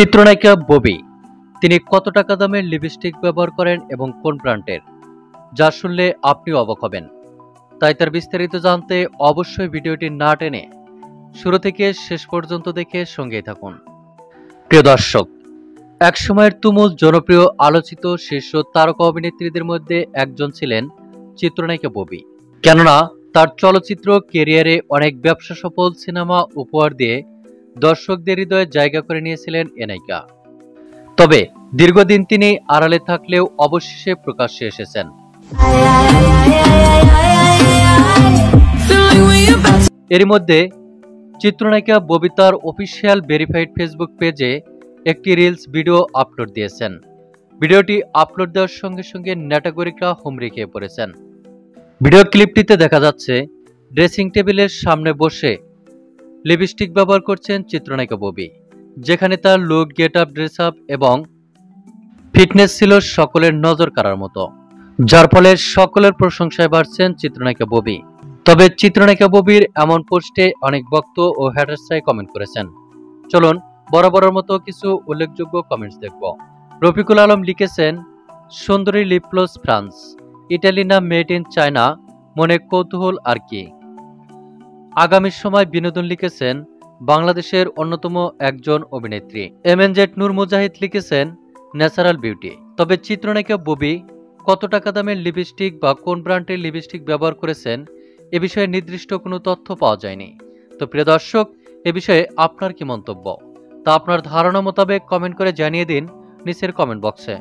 চিত্রনায়িকা ববি তিনি কত টাকা দামের লিপস্টিক ব্যবহার করেন এবং কোন ব্র্যান্ডের, যা শুনলে আপনি অবাক হবেন। তাই তার বিস্তারিত জানতে অবশ্যই ভিডিওটি না টেনে শুরু থেকে শেষ পর্যন্ত দেখে সঙ্গেই থাকুন। প্রিয় দর্শক, একসময়ের তুমুল জনপ্রিয় আলোচিত শীর্ষ তারকা অভিনেত্রীদের মধ্যে একজন ছিলেন চিত্রনায়িকা ববি। কেননা তার চলচ্চিত্র ক্যারিয়ারে অনেক ব্যবসা সফল সিনেমা উপহার দিয়ে দর্শকদের হৃদয়ে জায়গা করে নিয়েছিলেন এ নায়িকা। তবে দীর্ঘদিন তিনি আড়ালে থাকলেও অবশেষে প্রকাশ্যে এসেছেন। এর মধ্যে চিত্রনায়িকা ববি তার অফিসিয়াল ভেরিফাইড ফেসবুক পেজে একটি রিলস ভিডিও আপলোড দিয়েছেন। ভিডিওটি আপলোড দেওয়ার সঙ্গে সঙ্গে নেটাগরিকরা হুমড়ি খেয়ে পড়েছেন। ভিডিও ক্লিপটিতে দেখা যাচ্ছে ড্রেসিং টেবিলের সামনে বসে লিপস্টিক ব্যবহার করছেন চিত্রনায়িকা ববি, যেখানে তার look, get up, dress up এবং ফিটনেস ছিল সকলের নজর কাড়ার মতো, যার ফলে সকলের প্রশংসায় বাড়ছেন চিত্রনায়িকা ববি। তবে চিত্রনায়িকা ববির এমন পোস্টে অনেক ভক্ত ও হ্যাটার্সরাই কমেন্ট করেছেন। চলুন বরাবরের মতো কিছু উল্লেখযোগ্য কমেন্টস দেখব। রফিকুল আলম লিখেছেন, সুন্দরী লিপগ্লস ফ্রান্স, ইটালি না মেড ইন চায়না, মনে কৌতূহল আর কি। আগামী সময় বিনোদন লিখেছেন, বাংলাদেশের অন্যতম একজন অভিনেত্রী। এমএনজেড নূর মুজাহিদ লিখেছেন, ন্যাচারাল বিউটি। তবে চিত্রনায়িকা ববি কত টাকা দামের লিপস্টিক বা কোন ব্র্যান্ডের লিপস্টিক ব্যবহার করেছেন এ বিষয়ে নির্দিষ্ট কোনো তথ্য পাওয়া যায়নি। তো প্রিয় দর্শক, এ বিষয়ে আপনার কি মন্তব্য তা আপনার ধারণা মোতাবেক কমেন্ট করে জানিয়ে দিন নিচের কমেন্ট বক্সে।